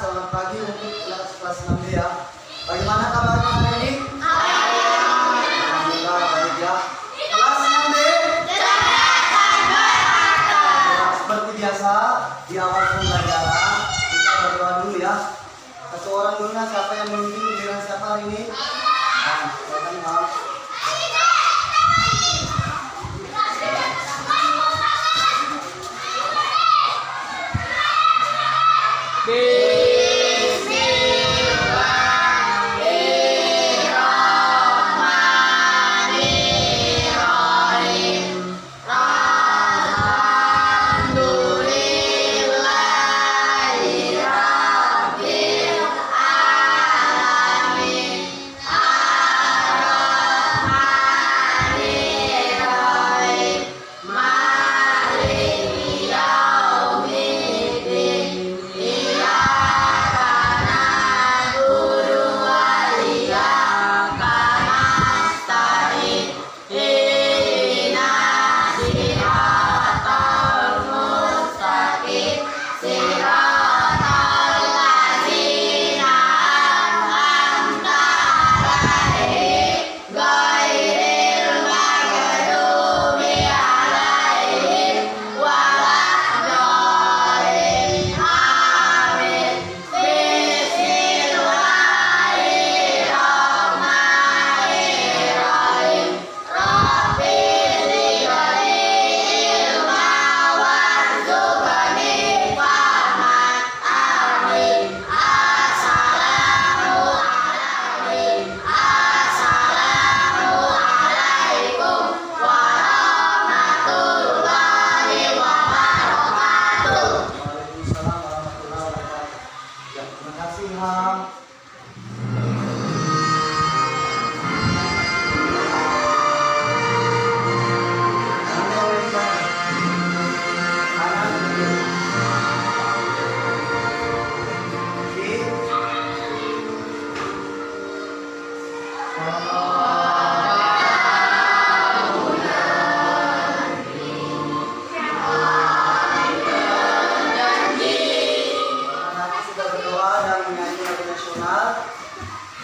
Selamat pagi untuk kelas 6B ya. Bagaimana kabarnya hari ini? Alhamdulillah baik ya. Kelas 6B. Seperti biasa di awal pembelajaran kita berdoa dulu ya. Satu orang dulu, siapa yang memimpin dengan siapa hari ini? Nah, silakan Bang.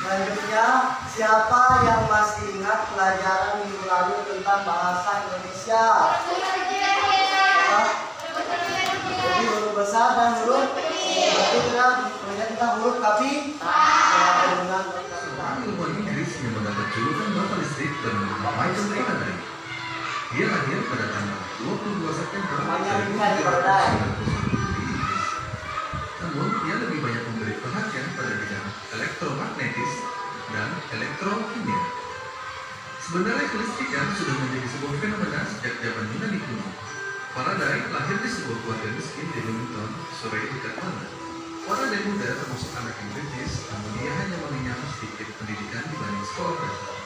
Selanjutnya, siapa yang masih ingat pelajaran minggu lalu tentang bahasa Indonesia? Jadi huruf besar dan huruf berarti kita melihat tentang huruf kapi. Ilmuwan Inggris yang mendapat julukan Bapak Listrik dan Michael Faraday. Dia lahir pada tanggal 22 September 1999. Namun, dia lebih banyak memberi perhatian pada bidang elektromagnetis dan elektrokimia. Sebenarnya kelistrikan sudah menjadi sebuah fenomena sejak zaman Yunani kuno. Faraday lahir di sebuah keluarga miskin di Leamington, Surrey dekat London. Faraday muda termasuk anak yang British, namun dia hanya mengenyam sedikit pendidikan dibanding sekolah dasar.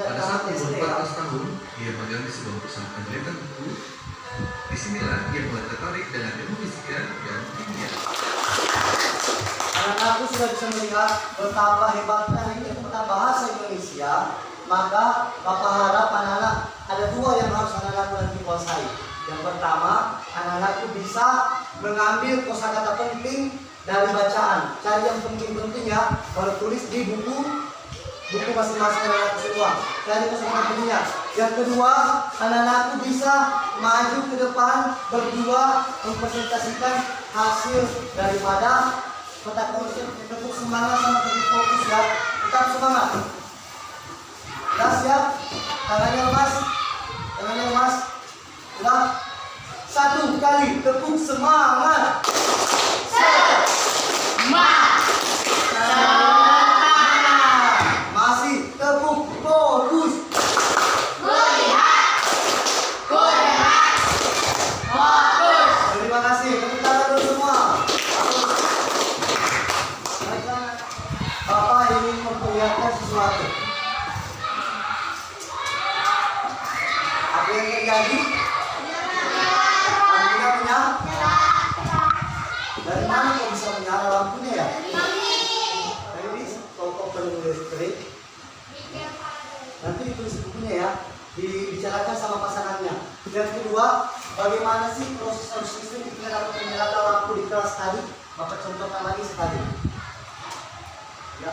Pada saat umur 14 tahun, dia magang di sebuah perusahaan penelitian buku. Disinilah dia mulai tertarik dengan ilmu fisika dan kimia. Anak-anakku sudah bisa melihat betapa hebatnya ini tentang bahasa Indonesia. Maka Bapak harap anak-anak ada dua yang harus anak-anakku nanti kuasai. Yang pertama, anak-anakku bisa mengambil kosakata penting dari bacaan. Cari yang penting-penting ya, kalau tulis di buku masing-masing anak-anakku semua. Cari kosakata pentingnya. Yang kedua, anak-anakku bisa maju ke depan berdua mempresentasikan hasil daripada kotak konsep. Tetap semangat sama tetap fokus ya. Tetap semangat. Sudah siap? Tangannya lemas. Sudah. Satu kali tepuk semangat. Masih tepuk fokus. Terima kasih. sesuatu. Apa yang terjadi? Lampunya menyala. Dari mana kok bisa menyala lampunya ya? Dari toko peluru listrik. Nanti ditulis bukunya ya, dibicarakan sama pasangannya. Yang kedua, bagaimana sih proses arus listrik ketika dapat menyalakan lampu di kelas tadi? Bapak contohkan lagi sekali. Ya.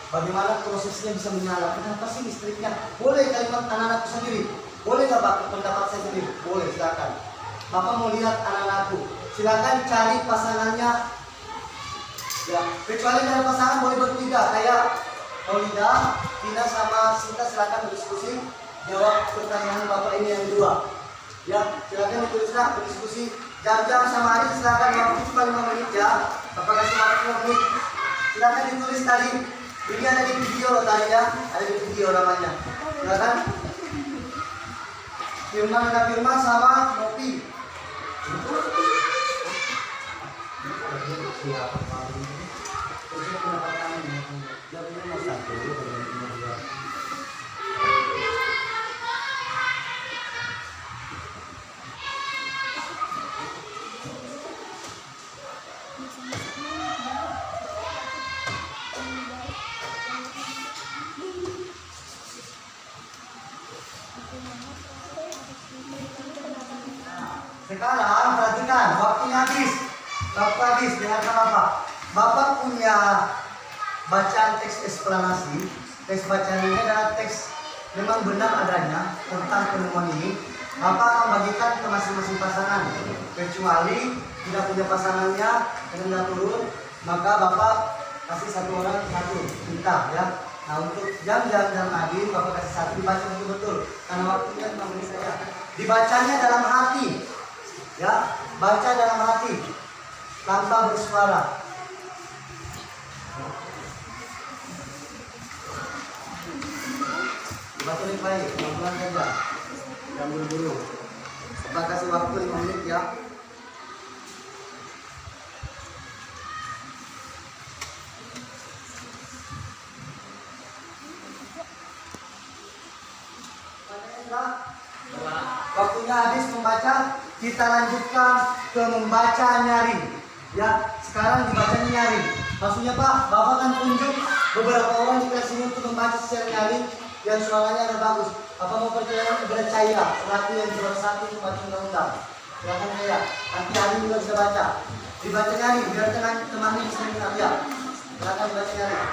Bagaimana prosesnya bisa menyala? Kenapa sih listriknya? Boleh kalimat anak-anakku sendiri. Boleh nggak Pak pendapat saya sendiri? Boleh, silakan. Bapak mau lihat anak-anakku. Silakan cari pasangannya. Ya, kecuali dari pasangan boleh bertiga. Kayak Olida, Tina sama Sinta, silakan berdiskusi. Jawab pertanyaan Bapak ini yang kedua. Ya, silakan ditulislah berdiskusi. Jam-jam sama Ari silakan waktu cuma 5 menit ya. Bapak kasih waktu 5 menit. Silakan ditulis tadi. Ini ada di video loh tadi ya. Ada di video namanya. Silakan. Firman ada Firman sama Nopi. Sekarang perhatikan, waktunya habis. Waktu habis, dengarkan Bapak. Bapak punya bacaan teks eksplanasi. Teks bacaan ini adalah teks memang benar adanya tentang penemuan ini. Bapak akan bagikan ke masing-masing pasangan. Kecuali tidak punya pasangannya dan tidak turun, maka Bapak kasih satu orang satu bintang ya. Nah untuk jam-jam dan Adin Bapak kasih satu dibaca betul-betul karena waktunya 5 menit saja. Dibacanya dalam hati. Ya, baca dalam hati tanpa bersuara. Dibaca dengan baik, pelan-pelan saja. Jangan buru-buru. Bapak kasih waktu 5 menit ya. Waktunya habis membaca, kita lanjutkan ke membaca nyaring. Ya, sekarang dibaca nyaring. Maksudnya Pak, Bapak kan tunjuk beberapa orang di kelas ini untuk membaca secara nyaring yang suaranya ada bagus. Bapak mau percayakan kepada Cahaya, selaku yang juara 1 membaca undang-undang. Silakan Cahaya, nanti Adi juga bisa baca. Dibaca nyaring, biar teman-teman bisa mendengar ya. Silakan dibaca nyaring.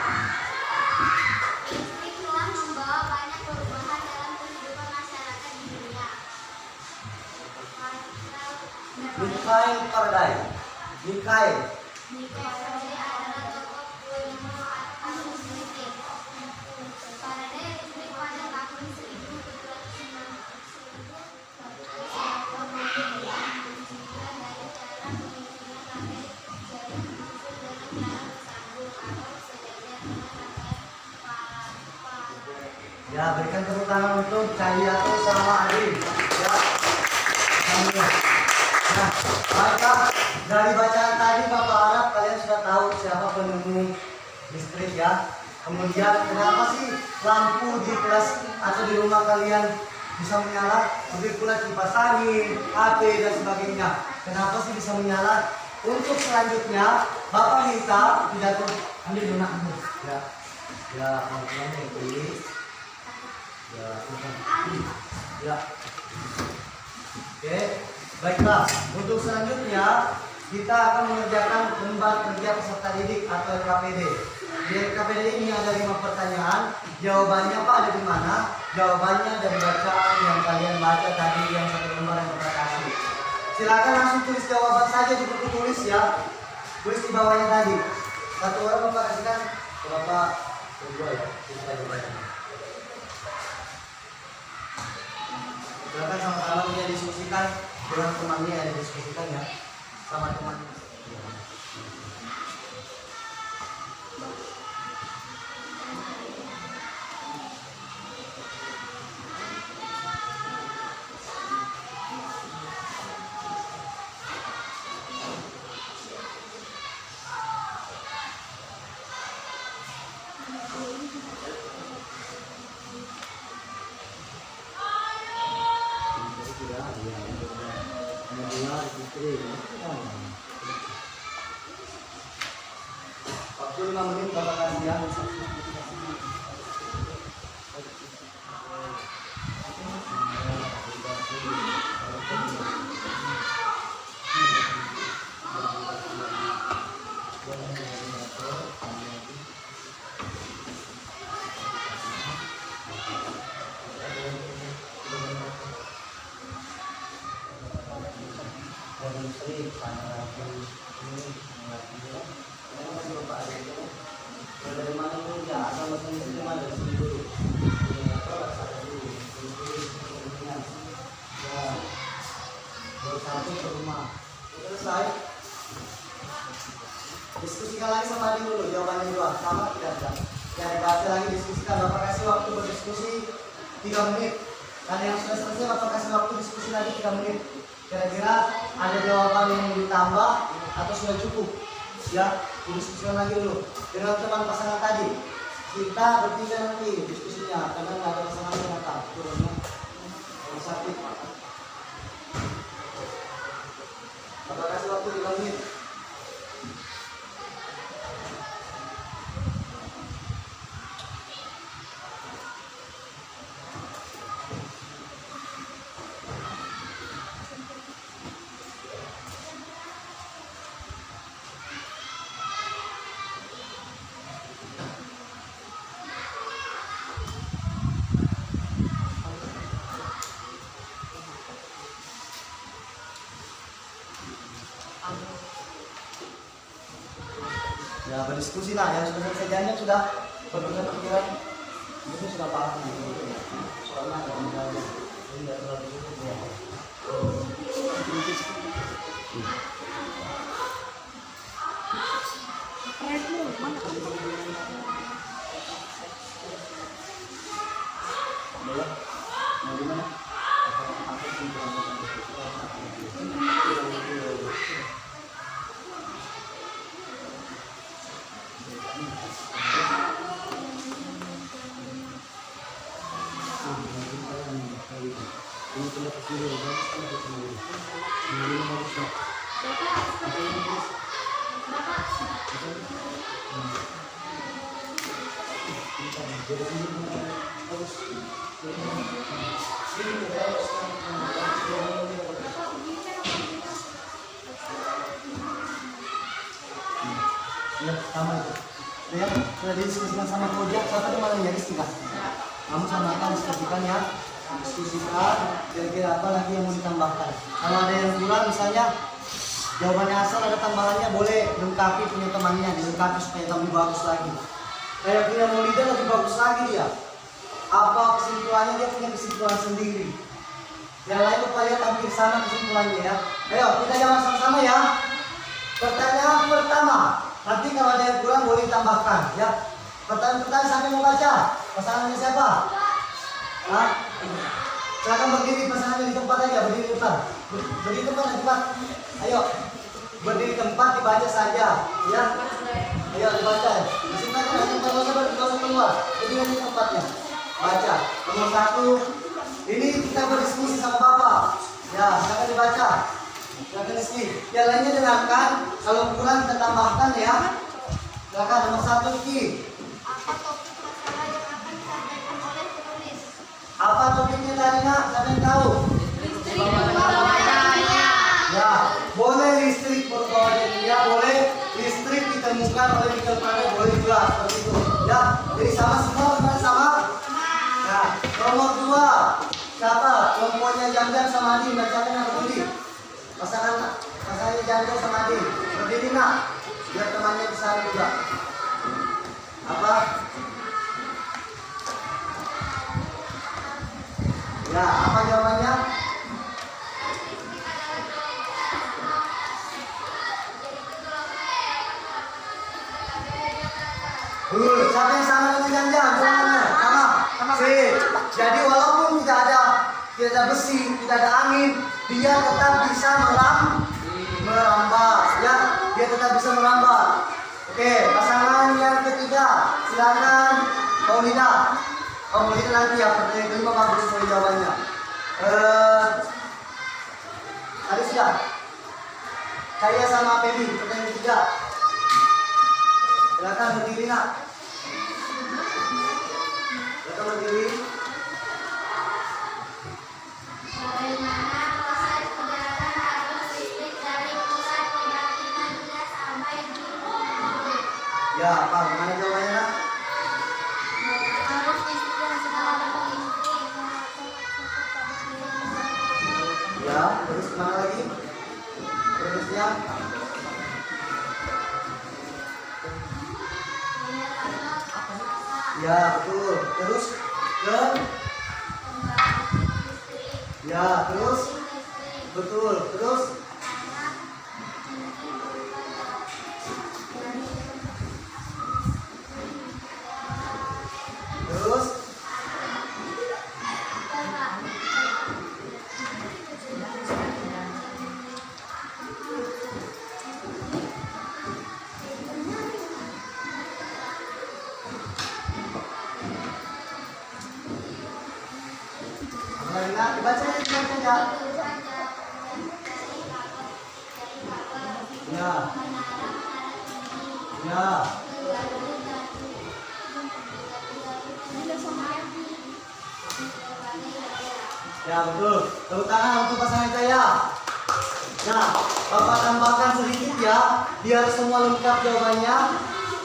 Mikhail Faraday. Mikhail adalah tokoh ilmu arus listrik. Faraday listrik pada tahun 1700 Ya, berikan tepuk tangan untuk Cahaya sama Adi. Ya. Alhamdulillah. Nah, maka dari bacaan tadi Bapak harap kalian sudah tahu siapa penemu listrik ya. Kemudian kenapa sih lampu di kelas atau di rumah kalian bisa menyala? Lebih pula kipas angin, HP dan sebagainya. Kenapa sih bisa menyala? Untuk selanjutnya Bapak minta pidato ambil lunak ya. Ya, ambil ini. Ya. Oke. Baiklah, untuk selanjutnya kita akan mengerjakan lembar kerja peserta didik atau LKPD. Di LKPD ini ada 5 pertanyaan. Jawabannya Pak ada di mana? Jawabannya dari bacaan yang kalian baca tadi yang 1 lembar yang kita kasih. Silakan langsung tulis jawaban saja di buku tulis ya. Tulis di bawahnya tadi. Satu orang Bapak kasihkan ke Bapak kedua ya. Silakan sama-sama kita diskusikan dengan temannya yang diskusikan ya sama teman. 5 menit Bapak kasih ya. Dari mana dulu ya? Asal mesin dari mana? Dari sini dulu. Baru satu ke rumah. Selesai. Diskusikan lagi sama Adi dulu. Jawabannya dua. Sama tidak ada. Ya dikasih lagi diskusikan. Bapak kasih waktu berdiskusi 3 menit. Karena yang sudah selesai Bapak kasih waktu diskusi lagi 3 menit. Kira-kira ada jawaban yang mau ditambah atau sudah cukup? Ya, diskusikan lagi dulu dengan teman pasangan tadi. Kita bertiga nanti diskusinya karena nggak ada pasangan yang datang. Turunnya yang sakit. Bapak kasih waktu 3 menit. Ya berdiskusi lah, yang sudah selesai janjian sudah berbentuk pikiran itu sudah paham gitu. Soalnya ada misalnya ini nggak terlalu cukup ya. Mau di mana? Ya, sama itu. Ya, sudah didiskusikan sama Koja, siapa tuh malah nyaris tidak. Kamu sama akan diskusikan ya, diskusikan kira-kira apa lagi yang mau ditambahkan. Kalau ada yang kurang misalnya jawabannya asal ada tambahannya boleh lengkapi punya temannya, dilengkapi supaya lebih bagus lagi. Kayak punya Maulida lebih bagus lagi dia. Apa kesimpulannya dia punya kesimpulan sendiri. Yang lain upaya tampil sama kesimpulannya ya. Ayo kita jawab sama-sama ya. Pertanyaan pertama. Nanti kalau ada yang kurang boleh ditambahkan ya. Pertanyaan sampai mau baca. Pasangannya siapa? Hah? Silakan berdiri pasangannya di tempat aja, berdiri di depan. Berdiri di tempat, di tempat. Ayo. Berdiri di tempat dibaca saja ya. Ayo dibaca. Di sini aja tempat usah keluar. Berdiri di tempatnya. Baca. Nomor 1. Ini kita berdiskusi sama Bapak. Ya, silakan dibaca. Silakan isi. Yang lainnya dengarkan. Kalau kurang kita tambahkan ya. Silakan nomor 1 Ki. Apa topik masalah yang akan disampaikan oleh penulis? Apa topiknya tadi nak? Siapa yang tahu? Ya, boleh listrik berubah ya, boleh listrik ditemukan oleh nikel planet, boleh juga seperti itu. Ya, jadi sama semua benar sama. Nah, nomor 2 siapa? Kelompoknya Jangan sama Adi bacakan yang berdiri. Pasangannya Jangan sama Adi berdiri nak, biar temannya bisa juga. Apa? Ya, apa jawabannya? Siapa yang sama dengan Jangan? Sama. Jadi walaupun tidak ada besi, tidak ada angin, dia tetap bisa merambat, ya. Dia tetap bisa merambat. Oke, pasangan yang ketiga, silakan Maulida. Maulida nanti ya, pertanyaan kelima bagus sekali jawabannya. Tadi sudah. Saya sama Feby, pertanyaan ketiga. Silakan berdiri nak. Silakan berdiri. Bagaimana proses perjalanan arus listrik dari pusat pembangkitan gas sampai di rumah? Ya, apa? Gimana jawabannya nak? Arus listrik yang setelah listrik. Ya, terus kemana lagi? Terusnya? Ya, betul. Terus ke? Ya, terus? Betul. Terus? Terus? Nah, dibaca ya. Ya. Ya. Ya, betul. Tepuk tangan untuk pasangan saya. Nah, Bapak tambahkan sedikit ya, biar semua lengkap jawabannya.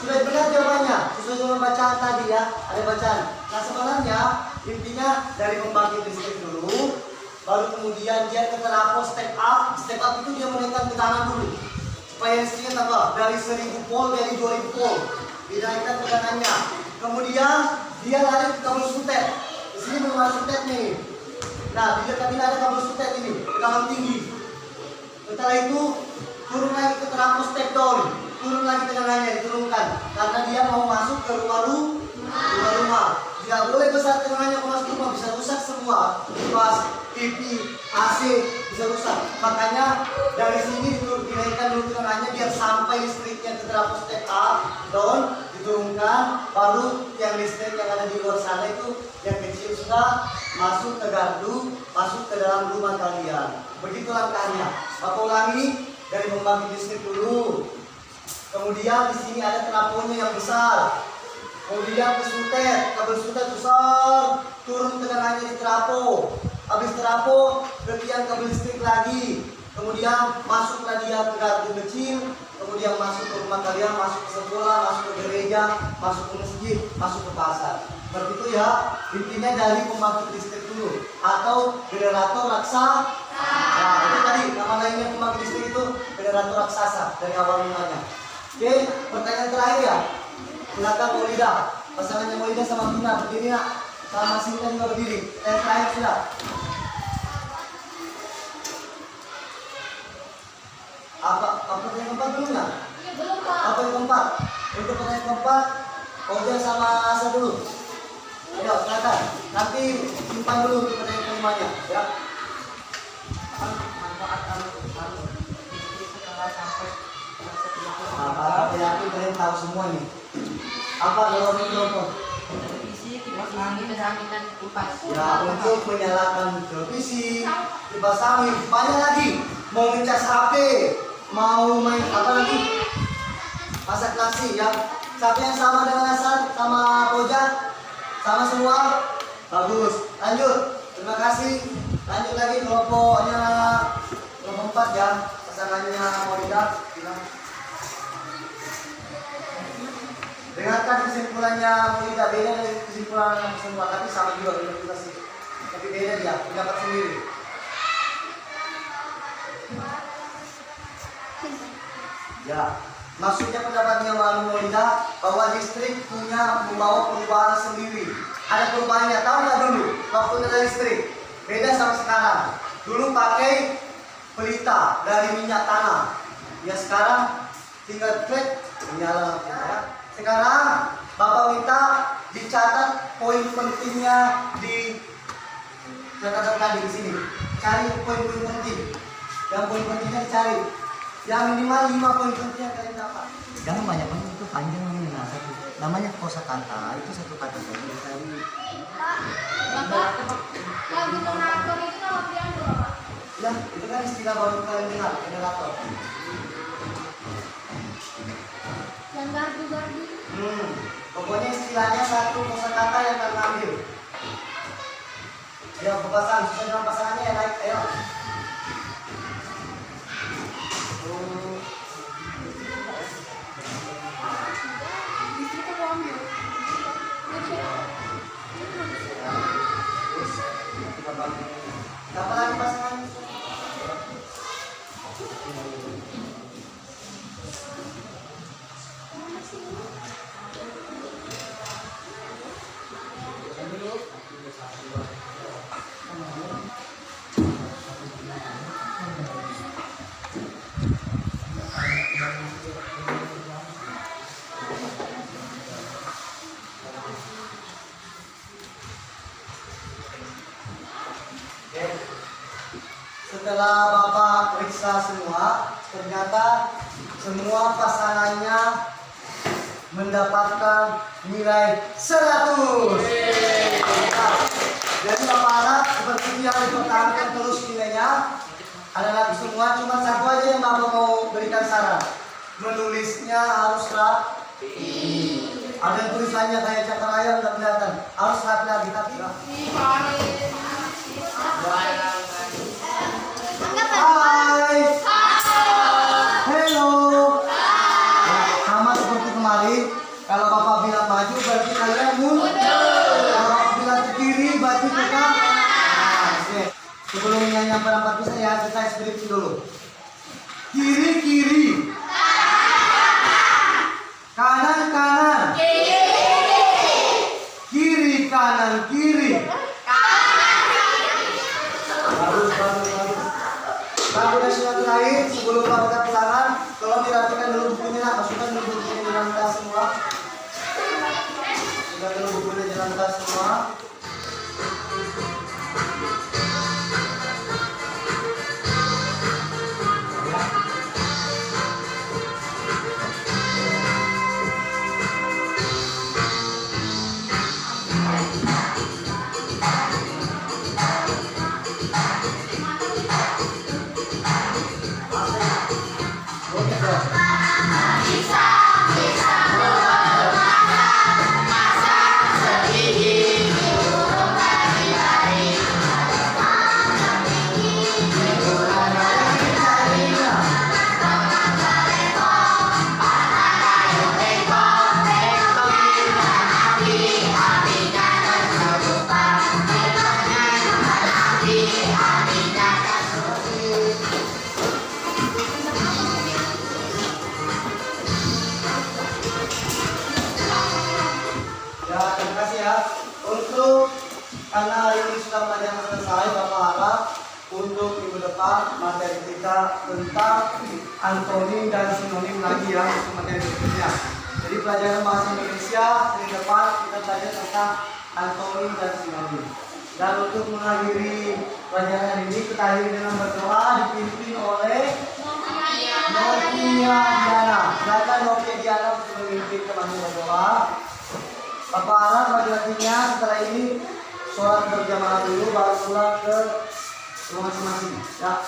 Sudah benar jawabannya, sesuai dengan bacaan tadi ya, ada bacaan. Nah, sebenarnya intinya dari pembangkit listrik dulu, baru kemudian dia ke trafo step up. Step up itu dia menaikkan tegangan dulu, supaya listriknya tambah dari 1000 volt jadi 2000 volt. Dinaikkan tegangannya. Kemudian dia lari ke kabel sutet. Di sini belum ada sutet nih. Nah, di dekat ini ada kabel sutet ini, tegangan tinggi. Setelah itu turun lagi ke trafo step down, turun lagi tegangannya, diturunkan karena dia mau masuk ke rumah. Tidak boleh besar tegangannya masuk rumah, bisa rusak semua, kipas, TV, AC bisa rusak. Makanya dari sini dinaikkan dulu tegangannya biar sampai listriknya ke trafo step up, down, diturunkan, baru yang listrik yang ada di luar sana itu yang kecil sudah masuk ke gardu, masuk ke dalam rumah kalian. Begitu langkahnya. Bapak ulangi dari pembangkit listrik dulu. Kemudian di sini ada trafonya yang besar. Kemudian ke sutet, kabel sutet besar, turun tegangannya di trafo. Habis trafo, ke tiang kabel listrik lagi. Kemudian masuklah dia ke gardu kecil, kemudian masuk ke rumah kalian, masuk ke sekolah, masuk ke gereja, masuk ke masjid, masuk ke pasar. Seperti itu ya, intinya dari pembangkit listrik dulu atau generator raksasa. Nah, itu tadi nama lainnya pembangkit listrik itu generator raksasa dari awal mulanya. Oke, pertanyaan terakhir ya. Silakan Maulida, pasangannya Maulida sama Bina berdiri nak, sama Sinta juga berdiri. Yang terakhir sudah. Apa pertanyaan keempat belum ya? Iya, belum, Pak. Apa yang keempat? Untuk pertanyaan keempat, Oja sama Asa dulu. Ayo, silakan. Nanti simpan dulu untuk pertanyaan kelimanya, ya. Apa yakin kalian tahu semua nih? Apa jawaban kelompok? Televisi, kipas angin, dan kipas. Ya, untuk menyalakan televisi, kipas angin, banyak lagi. Mau ngecas HP, mau main apa lagi? Masak nasi ya. Siapa yang sama dengan Hasan sama Koja? Sama semua? Bagus. Lanjut. Terima kasih. Lanjut lagi kelompoknya kelompok 4 ya. Pasangannya Maulida. Dengarkan kesimpulannya Maulida, beda dari kesimpulan yang semua, tapi sama juga sih. Tapi beda dia, pendapat sendiri. Ya, maksudnya pendapatnya Maulida bahwa listrik punya membawa perubahan sendiri. Ada perubahannya, tahu nggak dulu waktu ada listrik? Beda sama sekarang. Dulu pakai pelita dari minyak tanah. Ya sekarang tinggal klik menyala ya. Sekarang Bapak minta dicatat poin pentingnya di catatan tadi di sini. Cari poin-poin penting. Yang poin pentingnya dicari. Yang minimal 5 poin penting yang kalian dapat. Jangan banyak-banyak, itu panjang namanya satu. Namanya kosakata, itu satu kata saja. Pak, Bapak, lagu generator itu nama piano, Bapak? Ya, itu kan istilah baru kalian dengar, generator. dan gardu-gardu. Pokoknya istilahnya satu kosakata yang akan ambil. Ayo berpasang, sesuai dengan pasangannya ya, naik, ayo. Kita mau ambil. Siapa lagi pasangan? Setelah Bapak periksa semua, ternyata semua pasangannya mendapatkan nilai 100. Nah, jadi Bapak harap seperti yang dipertahankan terus nilainya. Anak-anak semua cuma satu aja yang Bapak mau berikan saran. Menulisnya harus rapi. Ada tulisannya kayak cakar ayam nggak kelihatan. Harus rapi lagi tapi. Hai. Hello. Ya, sama seperti kemarin. Kalau Bapak bilang maju berarti kalian mundur. Kalau Bapak bilang ke kiri berarti kita. Nah, oke. Sebelum nyanyi perempat bisa ya kita ekspresi dulu. Kiri kiri. Kanan kanan. Kiri kanan kiri. Bagus bagus bagus. Bagus dan sudah terakhir sebelum Bapak pulangan, tolong dirapikan dulu bukunya, masukkan dulu bukunya di dalam tas semua. Masukkan dulu bukunya di dalam tas semua. Ya, terima kasih ya. Untuk karena hari ini sudah pelajaran selesai, Bapak harap untuk minggu depan materi kita tentang antonim dan sinonim lagi ya untuk materi berikutnya. Jadi pelajaran bahasa Indonesia minggu depan kita belajar tentang antonim dan sinonim. Dan untuk mengakhiri pelajaran ini kita akhiri dengan berdoa dipimpin oleh Novia Diana. Silakan Novia Diana untuk memimpin kami berdoa. Bapak harap laki-lakinya setelah ini sholat berjamaah dulu baru pulang ke rumah masing-masing. Ya.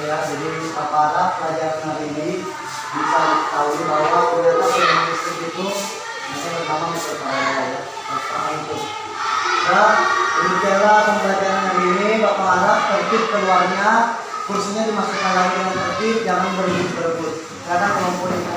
Ya, jadi Bapak harap pelajaran hari ini bisa diketahui bahwa ternyata linguistik itu bisa pertama memperkaya ya, pertama itu. Dan demikianlah pembelajaran hari ini. Bapak harap tertib keluarnya, kursinya dimasukkan lagi dengan tertib, jangan berebut-berebut. Karena kelompok ini